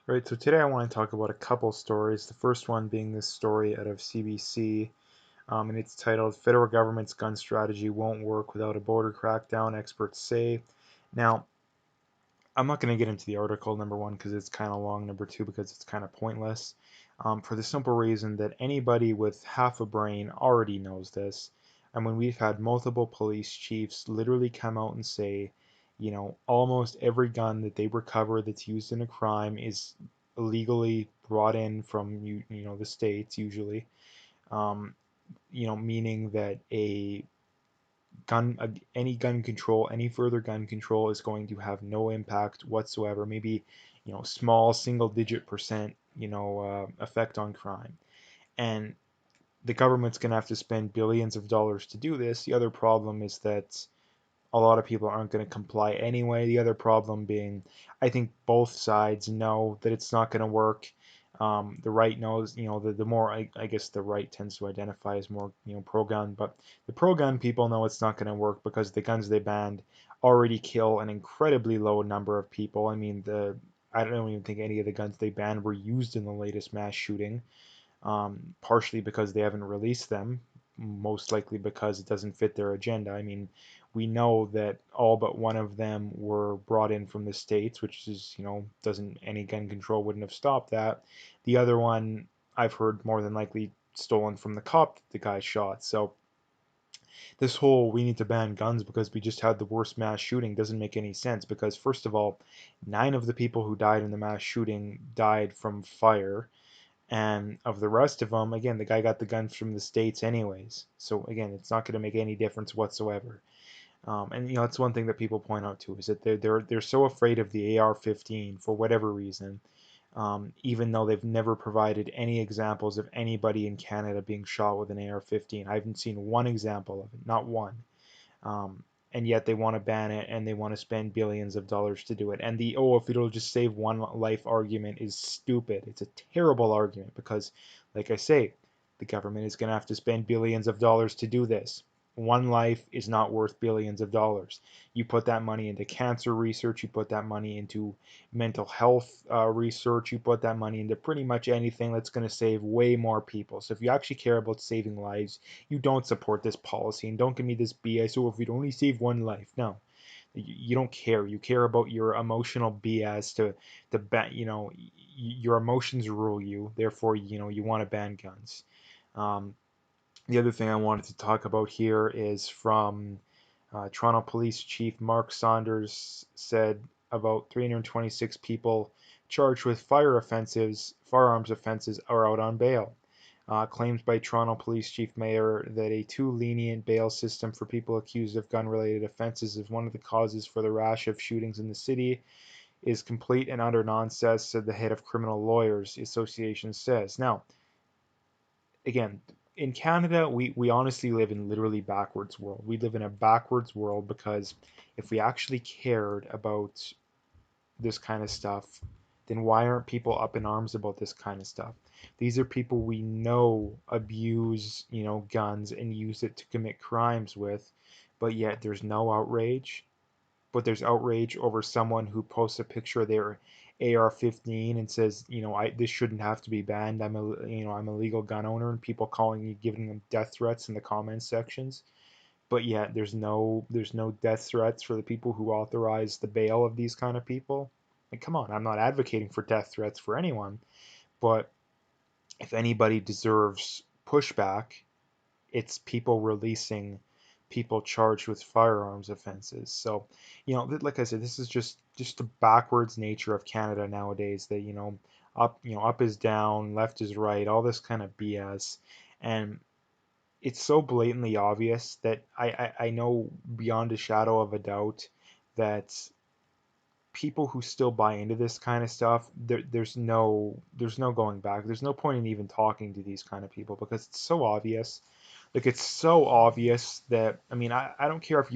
Right, so today I want to talk about a couple stories. The first one being this story out of CBC, and it's titled Federal Government's Gun Strategy Won't Work Without a Border Crackdown, Experts Say. Now, I'm not going to get into the article, number one, because it's kind of long, number two, because it's kind of pointless, for the simple reason that anybody with half a brain already knows this. And when we've had multiple police chiefs literally come out and say, almost every gun that they recover that's used in a crime is illegally brought in from the states usually, um, meaning that any gun control, any further gun control is going to have no impact whatsoever. Maybe, small single digit percent, effect on crime. And the government's going to have to spend billions of dollars to do this. The other problem is that a lot of people aren't going to comply anyway. The other problem being, I think both sides know that it's not going to work. The right knows, the more I guess the right tends to identify as more, pro-gun, but the pro-gun people know it's not going to work because the guns they banned already kill an incredibly low number of people. I mean, I don't even think any of the guns they banned were used in the latest mass shooting, partially because they haven't released them, most likely because it doesn't fit their agenda. I mean, we know that all but one of them were brought in from the States, which is, doesn't any gun control wouldn't have stopped that. The other one, I've heard more than likely stolen from the cop that the guy shot. So this whole we need to ban guns because we just had the worst mass shooting doesn't make any sense because first of all, 9 of the people who died in the mass shooting died from fire, and of the rest of them, again, the guy got the guns from the States anyways. So again, it's not going to make any difference whatsoever. And that's one thing that people point out too is that they're so afraid of the AR-15 for whatever reason, even though they've never provided any examples of anybody in Canada being shot with an AR-15. I haven't seen one example of it, not one. Um, and yet they want to ban it and they want to spend billions of dollars to do it. And the if it'll just save one life argument is stupid. It's a terrible argument because, like I say, the government is going to have to spend billions of dollars to do this. One life is not worth billions of dollars. You put that money into cancer research, you put that money into mental health research, you put that money into pretty much anything that's going to save way more people. So if you actually care about saving lives, you don't support this policy and don't give me this BS. Oh, if we'd only save one life, no, you don't care. You care about your emotional BS to ban. Your emotions rule you. Therefore, you want to ban guns. Um, the other thing I wanted to talk about here is from Toronto Police Chief Mark Saunders said about 326 people charged with firearms offenses are out on bail. Claims by Toronto Police Chief Mayor that a too lenient bail system for people accused of gun-related offenses is one of the causes for the rash of shootings in the city is complete and utter nonsense, said the head of Criminal Lawyers Association says. Now, again, in Canada, we honestly live in literally backwards world. We live in a backwards world because if we actually cared about this kind of stuff, then why aren't people up in arms about this kind of stuff? These are people we know abuse, guns and use it to commit crimes with, but yet there's no outrage. But there's outrage over someone who posts a picture of their AR-15 and says, this shouldn't have to be banned. I'm a legal gun owner, and people calling you, giving them death threats in the comments sections. But yet there's no death threats for the people who authorize the bail of these kind of people. Like, come on, I'm not advocating for death threats for anyone, but if anybody deserves pushback, it's people releasing people charged with firearms offenses. So, like I said, this is just the backwards nature of Canada nowadays. That up is down, left is right, all this kind of BS, and it's so blatantly obvious that I know beyond a shadow of a doubt that people who still buy into this kind of stuff, there's no going back. There's no point in even talking to these kind of people because it's so obvious. Like it's so obvious that I mean I don't care if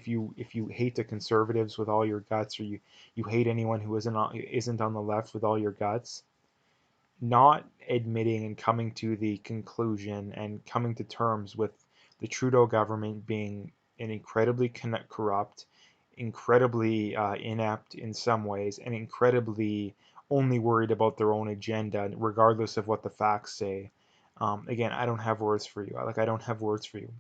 you hate the conservatives with all your guts or you hate anyone who isn't on the left with all your guts. Not admitting and coming to the conclusion and coming to terms with the Trudeau government being an incredibly corrupt, incredibly inept in some ways, and incredibly only worried about their own agenda, regardless of what the facts say. Again, I don't have words for you. I don't have words for you.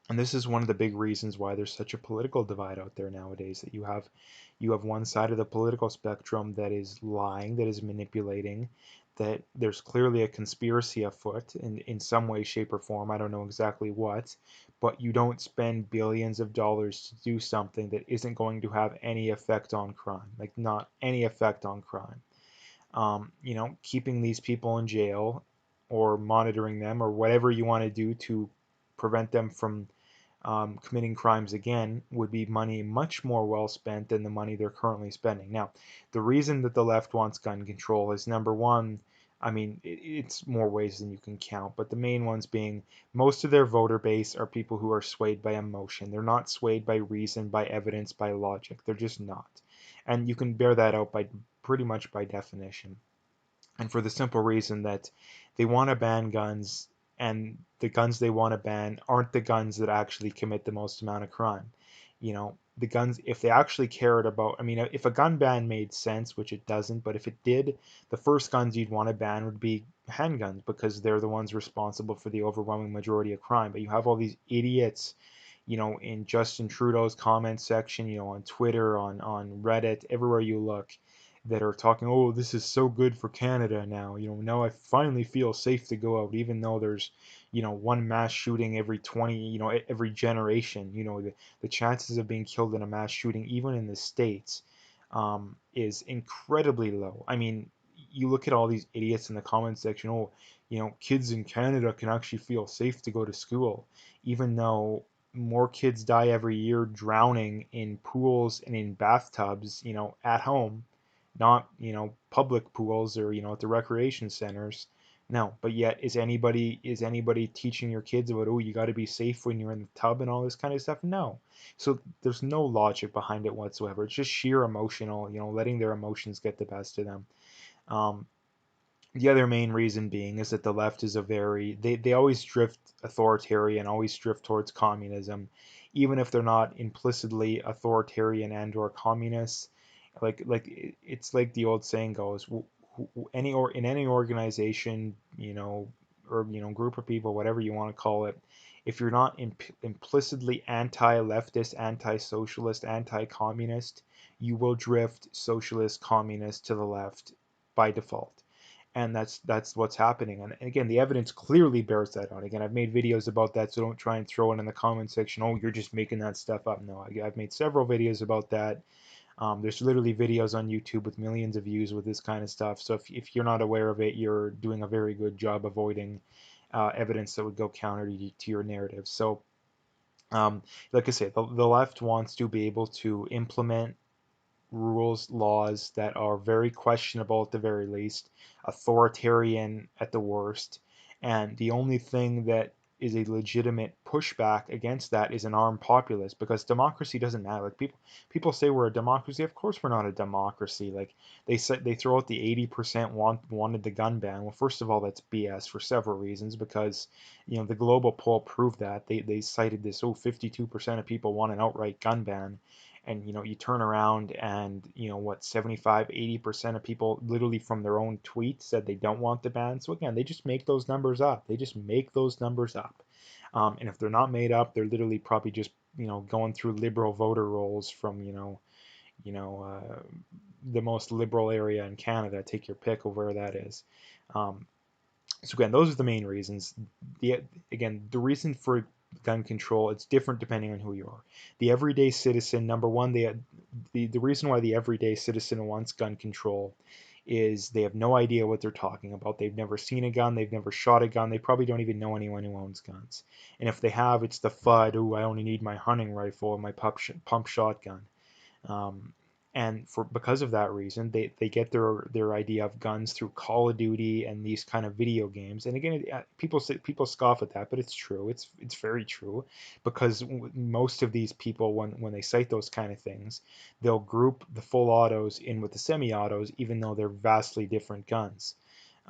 And this is one of the big reasons why there's such a political divide out there nowadays, that you have one side of the political spectrum that is lying, that is manipulating, that there's clearly a conspiracy afoot in some way, shape, or form. I don't know exactly what, but you don't spend billions of dollars to do something that isn't going to have any effect on crime, like not any effect on crime. Keeping these people in jail or monitoring them or whatever you want to do to prevent them from committing crimes again would be money much more well spent than the money they're currently spending. Now, the reason that the left wants gun control is number one, I mean, it's more ways than you can count, but the main ones being most of their voter base are people who are swayed by emotion. They're not swayed by reason, by evidence, by logic. They're just not. And you can bear that out by pretty much by definition. And for the simple reason that they want to ban guns, and the guns they want to ban aren't the guns that actually commit the most amount of crime. The guns, if they actually cared about, I mean, if a gun ban made sense, which it doesn't, but if it did, the first guns you'd want to ban would be handguns because they're the ones responsible for the overwhelming majority of crime. But you have all these idiots, in Justin Trudeau's comment section, on Twitter, on Reddit, everywhere you look, that are talking, oh, this is so good for Canada now. Now I finally feel safe to go out, even though there's, one mass shooting every 20, every generation. The chances of being killed in a mass shooting, even in the States, is incredibly low. I mean, you look at all these idiots in the comment section, oh, kids in Canada can actually feel safe to go to school, even though more kids die every year drowning in pools and in bathtubs, at home, not, public pools or, at the recreation centers. No, but yet is anybody teaching your kids about, oh, you got to be safe when you're in the tub and all this kind of stuff? No. So there's no logic behind it whatsoever. It's just sheer emotional, letting their emotions get the best of them. Um, the other main reason being is that the left is they always drift authoritarian, always drift towards communism, even if they're not implicitly authoritarian and or communists. Like it's like the old saying goes, in any organization, or group of people, whatever you want to call it, if you're not implicitly anti-leftist, anti-socialist, anti-communist, you will drift socialist, communist to the left by default. And that's what's happening. And again, the evidence clearly bears that out. Again, I've made videos about that, so don't try and throw it in the comment section, oh, you're just making that stuff up. No, I've made several videos about that. There's literally videos on YouTube with millions of views with this kind of stuff. So if you're not aware of it, you're doing a very good job avoiding evidence that would go counter to your narrative. So, like I say, the left wants to be able to implement rules, laws that are very questionable at the very least, authoritarian at the worst, and the only thing that is a legitimate pushback against that is an armed populace, because democracy doesn't matter. Like people say we're a democracy. Of course we're not a democracy. Like they throw out the 80% wanted the gun ban. Well, first of all, that's BS for several reasons, because the global poll proved that. They cited this, 52% of people want an outright gun ban, and you turn around and what, 75-80% of people literally from their own tweets said they don't want the ban. So again, they just make those numbers up. They just make those numbers up. And if they're not made up, they're literally probably just going through liberal voter rolls from you know the most liberal area in Canada. Take your pick of where that is. um, so again, those are the main reasons. The reason for gun control, it's different depending on who you are. The everyday citizen, number one, the reason why the everyday citizen wants gun control is they have no idea what they're talking about. They've never seen a gun, they've never shot a gun, they probably don't even know anyone who owns guns. And if they have, it's the FUD, oh, I only need my hunting rifle and my pump shotgun. Um, and because of that reason, they get their idea of guns through Call of Duty and these kind of video games. And again, people scoff at that, but it's true. It's very true, because most of these people, when they cite those kind of things, they'll group the full autos in with the semi-autos, even though they're vastly different guns.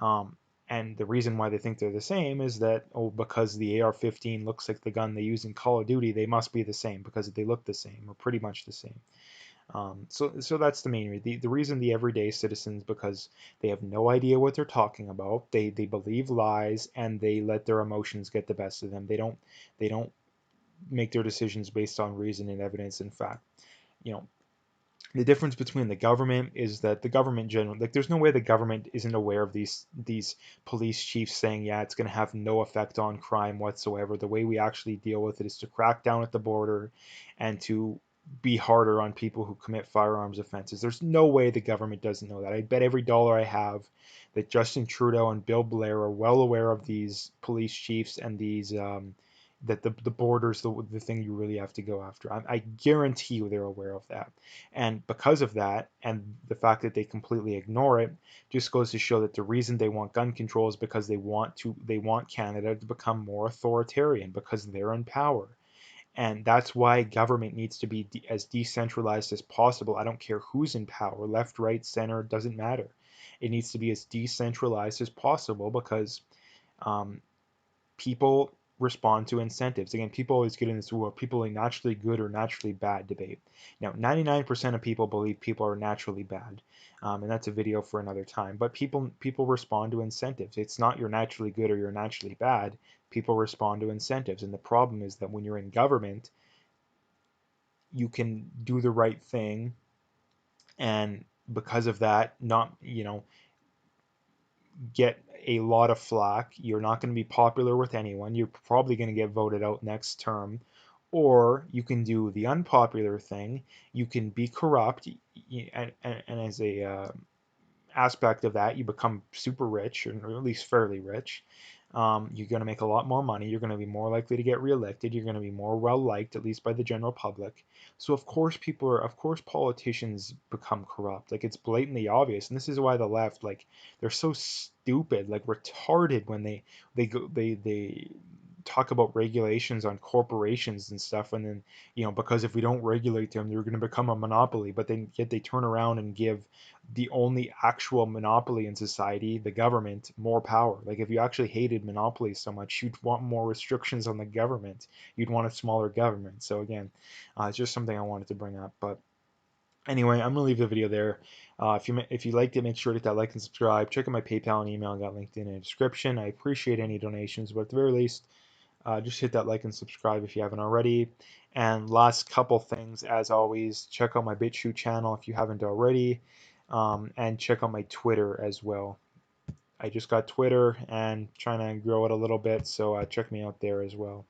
And the reason why they think they're the same is that, oh, because the AR-15 looks like the gun they use in Call of Duty, they must be the same because they look the same or pretty much the same. So that's the main reason. The reason the everyday citizens, because they have no idea what they're talking about. They believe lies and they let their emotions get the best of them. They don't make their decisions based on reason and evidence and fact. You know, the difference between the government is that the government generally, like, there's no way the government isn't aware of these police chiefs saying, yeah, it's going to have no effect on crime whatsoever. The way we actually deal with it is to crack down at the border and to be harder on people who commit firearms offenses. There's no way the government doesn't know that. I bet every dollar I have that Justin Trudeau and Bill Blair are well aware of these police chiefs and these that the border's the thing you really have to go after. I guarantee you they're aware of that. And because of that, and the fact that they completely ignore it, just goes to show that the reason they want gun control is because they want Canada to become more authoritarian because they're in power. And that's why government needs to be as decentralized as possible. I don't care who's in power, left, right, center, doesn't matter. It needs to be as decentralized as possible because um, people respond to incentives. Again, people always get in this, well, people are naturally good or naturally bad debate. Now, 99% of people believe people are naturally bad, and that's a video for another time. But people respond to incentives. It's not you're naturally good or you're naturally bad. People respond to incentives, and the problem is that when you're in government, you can do the right thing, and because of that, not get a lot of flack. You're not going to be popular with anyone. You're probably going to get voted out next term. Or you can do the unpopular thing. You can be corrupt, and as a aspect of that, you become super rich, or at least fairly rich. You're going to make a lot more money. You're going to be more likely to get reelected. You're going to be more well liked, at least by the general public. So of course, politicians become corrupt. Like, it's blatantly obvious, and this is why the left, like, they're so stupid, like retarded when they talk about regulations on corporations and stuff, and then because if we don't regulate them, they're going to become a monopoly. But then yet they turn around and give the only actual monopoly in society, the government, more power. Like, if you actually hated monopolies so much, you'd want more restrictions on the government. You'd want a smaller government. So again, it's just something I wanted to bring up. But anyway, I'm gonna leave the video there. If you liked it, make sure to hit that like and subscribe. Check out my PayPal and email. I got linked in the description. I appreciate any donations, but at the very least, just hit that like and subscribe if you haven't already. And last couple things, as always, check out my BitChute channel if you haven't already, and check out my Twitter as well. I just got Twitter and trying to grow it a little bit, so check me out there as well.